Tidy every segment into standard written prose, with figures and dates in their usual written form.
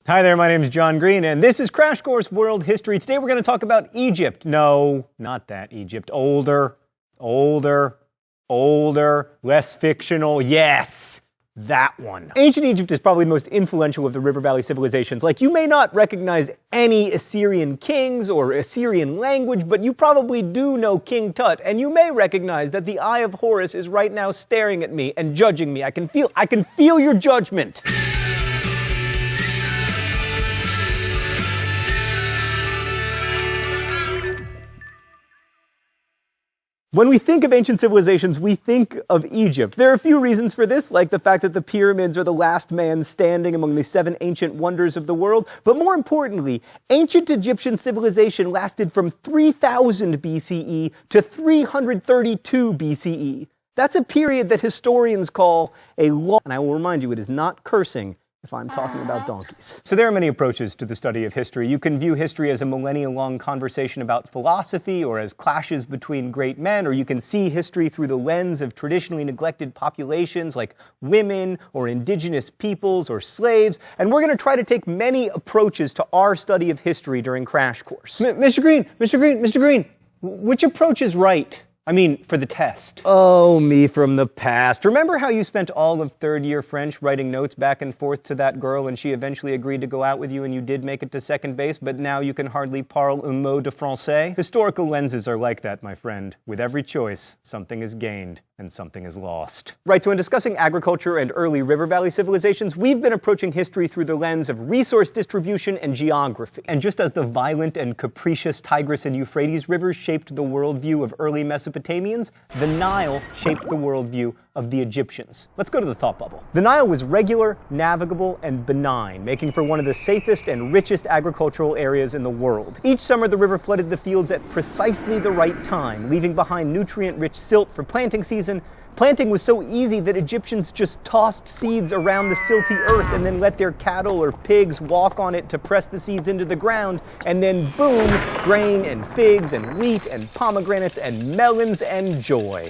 Hi there, my name is John Green, and this is Crash Course World History. Today we're going to talk about Egypt. No, not that Egypt. Older, less fictional. Yes, that one. Ancient Egypt is probably the most influential of the River Valley civilizations. Like, you may not recognize any Assyrian kings or Assyrian language, but you probably do know King Tut, and you may recognize that the Eye of Horus is right now staring at me and judging me. I can feel your judgment. When we think of ancient civilizations, we think of Egypt. There are a few reasons for this, like the fact that the pyramids are the last man standing among the 7 ancient wonders of the world. But more importantly, ancient Egyptian civilization lasted from 3000 BCE to 332 BCE. That's a period that historians call a long, and I will remind you, it is not cursing if I'm talking about donkeys. So there are many approaches to the study of history. You can view history as a millennia-long conversation about philosophy, or as clashes between great men, or you can see history through the lens of traditionally neglected populations like women, or indigenous peoples, or slaves, and we're going to try to take many approaches to our study of history during Crash Course. Mr. Green, which approach is right? I mean, for the test. Oh, me from the past. Remember how you spent all of 3rd year French writing notes back and forth to that girl and she eventually agreed to go out with you and you did make it to 2nd base, but now you can hardly parle un mot de français? Historical lenses are like that, my friend. With every choice, something is gained and something is lost. Right, so in discussing agriculture and early river valley civilizations, we've been approaching history through the lens of resource distribution and geography. And just as the violent and capricious Tigris and Euphrates rivers shaped the worldview of early Mesopotamians, the Nile shaped the worldview of the Egyptians. Let's go to the thought bubble. The Nile was regular, navigable, and benign, making for one of the safest and richest agricultural areas in the world. Each summer, the river flooded the fields at precisely the right time, leaving behind nutrient-rich silt for planting season. Planting was so easy that Egyptians just tossed seeds around the silty earth and then let their cattle or pigs walk on it to press the seeds into the ground, and then boom, grain and figs and wheat and pomegranates and melons and joy.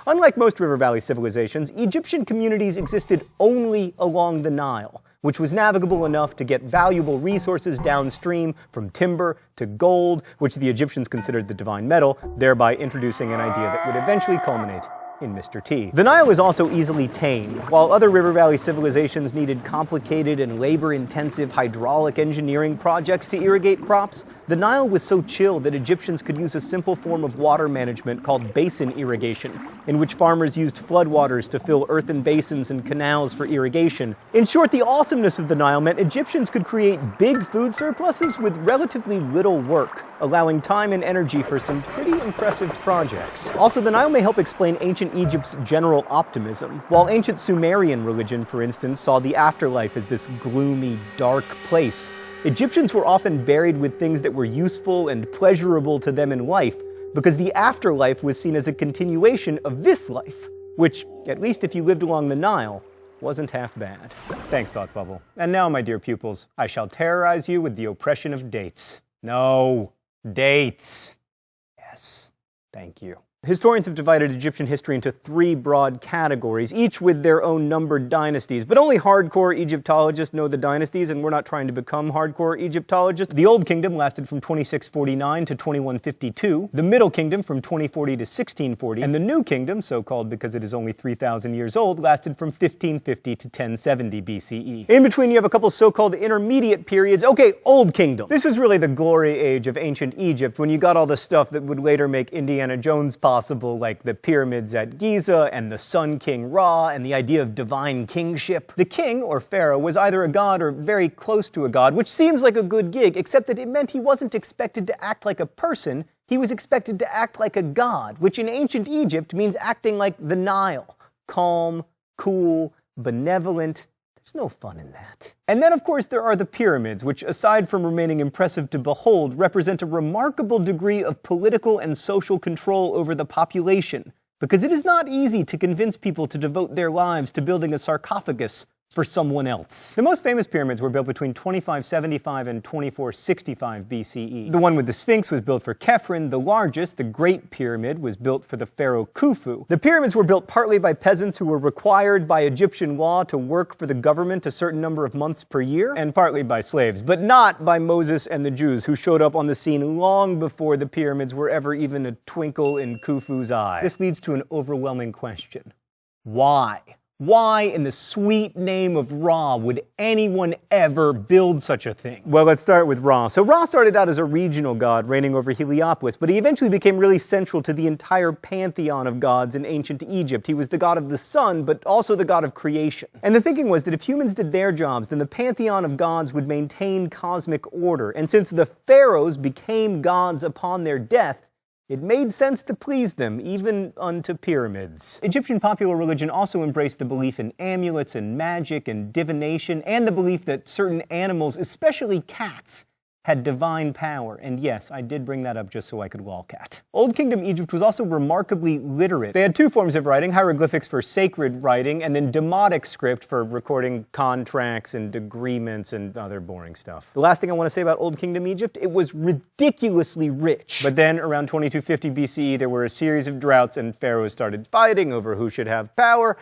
Unlike most river valley civilizations, Egyptian communities existed only along the Nile, which was navigable enough to get valuable resources downstream, from timber to gold, which the Egyptians considered the divine metal, thereby introducing an idea that would eventually culminate in Mr. T. The Nile is also easily tamed. While other river valley civilizations needed complicated and labor-intensive hydraulic engineering projects to irrigate crops, the Nile was so chill that Egyptians could use a simple form of water management called basin irrigation, in which farmers used floodwaters to fill earthen basins and canals for irrigation. In short, the awesomeness of the Nile meant Egyptians could create big food surpluses with relatively little work, allowing time and energy for some pretty impressive projects. Also, the Nile may help explain ancient Egypt's general optimism. While ancient Sumerian religion, for instance, saw the afterlife as this gloomy, dark place, Egyptians were often buried with things that were useful and pleasurable to them in life, because the afterlife was seen as a continuation of this life, which, at least if you lived along the Nile, wasn't half bad. Thanks, Thought Bubble. And now, my dear pupils, I shall terrorize you with the oppression of dates. No, dates. Yes, thank you. Historians have divided Egyptian history into 3 broad categories, each with their own numbered dynasties. But only hardcore Egyptologists know the dynasties, and we're not trying to become hardcore Egyptologists. The Old Kingdom lasted from 2649 to 2152, the Middle Kingdom from 2040 to 1640, and the New Kingdom, so-called because it is only 3,000 years old, lasted from 1550 to 1070 BCE. In between, you have a couple so-called intermediate periods. Okay, Old Kingdom. This was really the glory age of ancient Egypt, when you got all the stuff that would later make Indiana Jones possible, like the pyramids at Giza and the Sun King Ra and the idea of divine kingship. The king, or pharaoh, was either a god or very close to a god, which seems like a good gig, except that it meant he wasn't expected to act like a person, he was expected to act like a god, which in ancient Egypt means acting like the Nile. Calm, cool, benevolent. There's no fun in that. And then, of course, there are the pyramids, which, aside from remaining impressive to behold, represent a remarkable degree of political and social control over the population, because it is not easy to convince people to devote their lives to building a sarcophagus for someone else. The most famous pyramids were built between 2575 and 2465 BCE. The one with the Sphinx was built for Khephren. The largest, the Great Pyramid, was built for the pharaoh Khufu. The pyramids were built partly by peasants who were required by Egyptian law to work for the government a certain number of months per year, and partly by slaves, but not by Moses and the Jews, who showed up on the scene long before the pyramids were ever even a twinkle in Khufu's eye. This leads to an overwhelming question. Why? Why, in the sweet name of Ra, would anyone ever build such a thing? Well, let's start with Ra. So Ra started out as a regional god reigning over Heliopolis, but he eventually became really central to the entire pantheon of gods in ancient Egypt. He was the god of the sun, but also the god of creation. And the thinking was that if humans did their jobs, then the pantheon of gods would maintain cosmic order. And since the pharaohs became gods upon their death, it made sense to please them, even unto pyramids. Egyptian popular religion also embraced the belief in amulets and magic and divination, and the belief that certain animals, especially cats, had divine power. And yes, I did bring that up just so I could lolcat. Old Kingdom Egypt was also remarkably literate. They had two forms of writing, hieroglyphics for sacred writing, and then demotic script for recording contracts and agreements and other boring stuff. The last thing I want to say about Old Kingdom Egypt, it was ridiculously rich. But then, around 2250 BCE, there were a series of droughts and pharaohs started fighting over who should have power,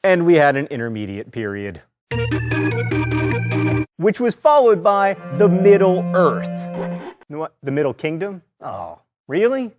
and we had an intermediate period, which was followed by the Middle Earth. What? The Middle Kingdom? Oh, really?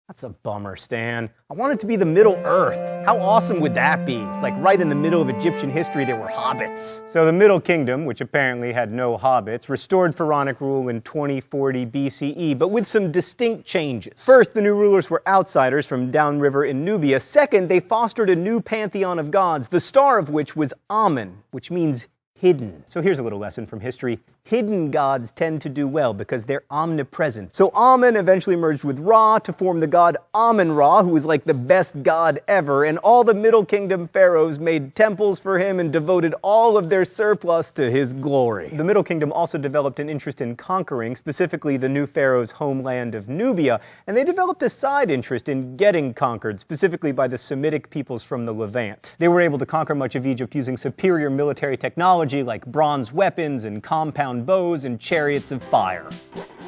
That's a bummer, Stan. I want it to be the Middle Earth. How awesome would that be? Like right in the middle of Egyptian history, there were hobbits. So the Middle Kingdom, which apparently had no hobbits, restored pharaonic rule in 2040 BCE, but with some distinct changes. First, the new rulers were outsiders from downriver in Nubia. Second, they fostered a new pantheon of gods, the star of which was Amen, which means hidden. So here's a little lesson from history. Hidden gods tend to do well because they're omnipresent. So Amen eventually merged with Ra to form the god Amen-Ra, who was like the best god ever, and all the Middle Kingdom pharaohs made temples for him and devoted all of their surplus to his glory. The Middle Kingdom also developed an interest in conquering, specifically the new pharaoh's homeland of Nubia, and they developed a side interest in getting conquered, specifically by the Semitic peoples from the Levant. They were able to conquer much of Egypt using superior military technology like bronze weapons and compound bows and chariots of fire.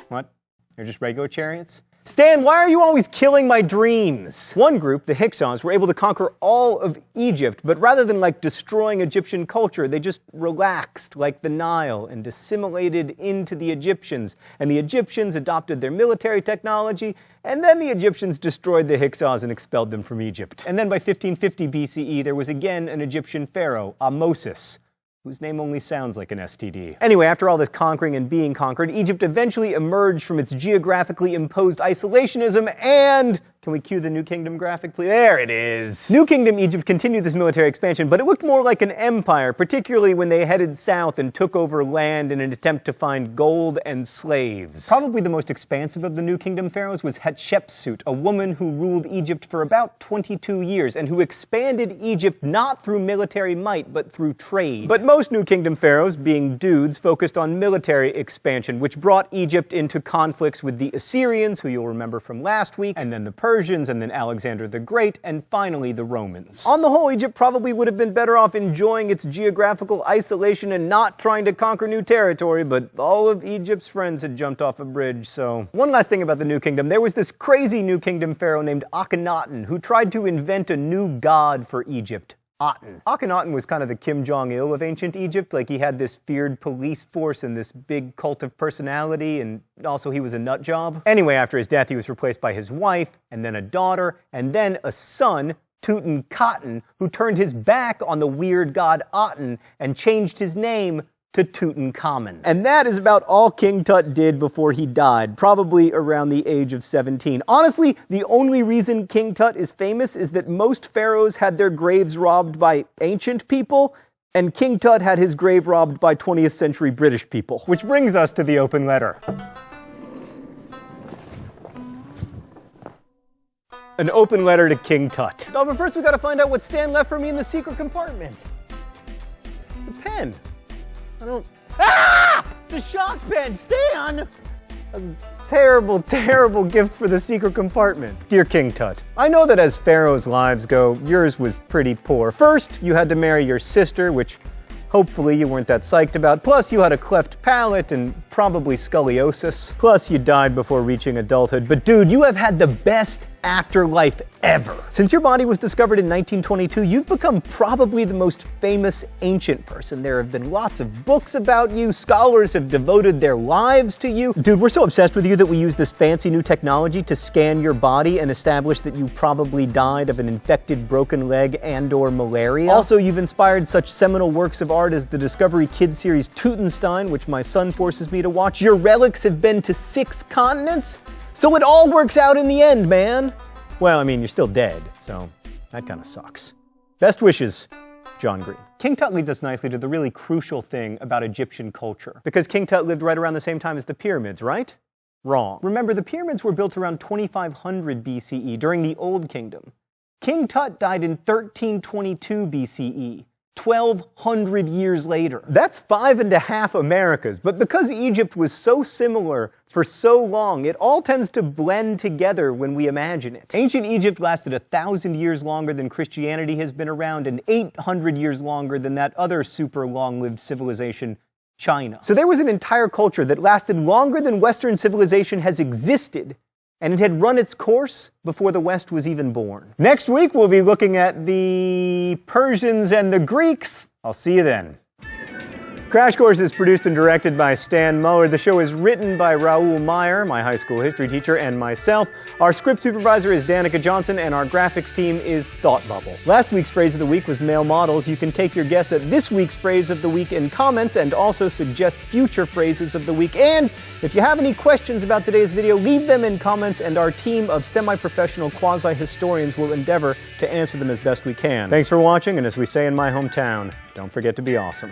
What? They're just regular chariots? Stan, why are you always killing my dreams? One group, the Hyksos, were able to conquer all of Egypt, but rather than destroying Egyptian culture, they just relaxed like the Nile and assimilated into the Egyptians. And the Egyptians adopted their military technology, and then the Egyptians destroyed the Hyksos and expelled them from Egypt. And then by 1550 BCE, there was again an Egyptian pharaoh, Ahmosis, whose name only sounds like an STD. Anyway, after all this conquering and being conquered, Egypt eventually emerged from its geographically imposed isolationism and... Can we cue the New Kingdom graphic, please? There it is. New Kingdom Egypt continued this military expansion, but it looked more like an empire, particularly when they headed south and took over land in an attempt to find gold and slaves. Probably the most expansive of the New Kingdom pharaohs was Hatshepsut, a woman who ruled Egypt for about 22 years and who expanded Egypt not through military might, but through trade. But most New Kingdom pharaohs, being dudes, focused on military expansion, which brought Egypt into conflicts with the Assyrians, who you'll remember from last week, and then the Persians, and then Alexander the Great, and finally the Romans. On the whole, Egypt probably would have been better off enjoying its geographical isolation and not trying to conquer new territory, but all of Egypt's friends had jumped off a bridge, so... One last thing about the New Kingdom. There was this crazy New Kingdom pharaoh named Akhenaten who tried to invent a new god for Egypt. Aten. Akhenaten was kind of the Kim Jong-il of ancient Egypt. Like, he had this feared police force and this big cult of personality, and also he was a nut job. Anyway, after his death, he was replaced by his wife, and then a daughter, and then a son, Tutankhaten, who turned his back on the weird god Aten and changed his name to Tutankhamun. And that is about all King Tut did before he died, probably around the age of 17. Honestly, the only reason King Tut is famous is that most pharaohs had their graves robbed by ancient people, and King Tut had his grave robbed by 20th century British people. Which brings us to the open letter. An open letter to King Tut. Oh, but first we gotta find out what Stan left for me in the secret compartment. It's a pen. I don't... Ah! The shock pen! Stan! That's a terrible, terrible gift for the secret compartment. Dear King Tut, I know that as pharaohs' lives go, yours was pretty poor. First, you had to marry your sister, which hopefully you weren't that psyched about. Plus, you had a cleft palate and probably scoliosis. Plus, you died before reaching adulthood. But dude, you have had the best afterlife ever. Since your body was discovered in 1922, you've become probably the most famous ancient person. There have been lots of books about you. Scholars have devoted their lives to you. Dude, we're so obsessed with you that we use this fancy new technology to scan your body and establish that you probably died of an infected broken leg and/or malaria. Also, you've inspired such seminal works of art as the Discovery Kids series Teutonstein, which my son forces me to watch. Your relics have been to 6 continents. So it all works out in the end, man. Well, I mean, you're still dead, so that kind of sucks. Best wishes, John Green. King Tut leads us nicely to the really crucial thing about Egyptian culture. Because King Tut lived right around the same time as the pyramids, right? Wrong. Remember, the pyramids were built around 2500 BCE during the Old Kingdom. King Tut died in 1322 BCE. 1,200 years later. That's 5.5 Americas, but because Egypt was so similar for so long, it all tends to blend together when we imagine it. Ancient Egypt lasted 1,000 years longer than Christianity has been around and 800 years longer than that other super long-lived civilization, China. So there was an entire culture that lasted longer than Western civilization has existed, and it had run its course before the West was even born. Next week, we'll be looking at the Persians and the Greeks. I'll see you then. Crash Course is produced and directed by Stan Muller. The show is written by Raoul Meyer, my high school history teacher, and myself. Our script supervisor is Danica Johnson, and our graphics team is Thought Bubble. Last week's phrase of the week was male models. You can take your guess at this week's phrase of the week in comments and also suggest future phrases of the week. And if you have any questions about today's video, leave them in comments, and our team of semi-professional quasi-historians will endeavor to answer them as best we can. Thanks for watching, and as we say in my hometown, don't forget to be awesome.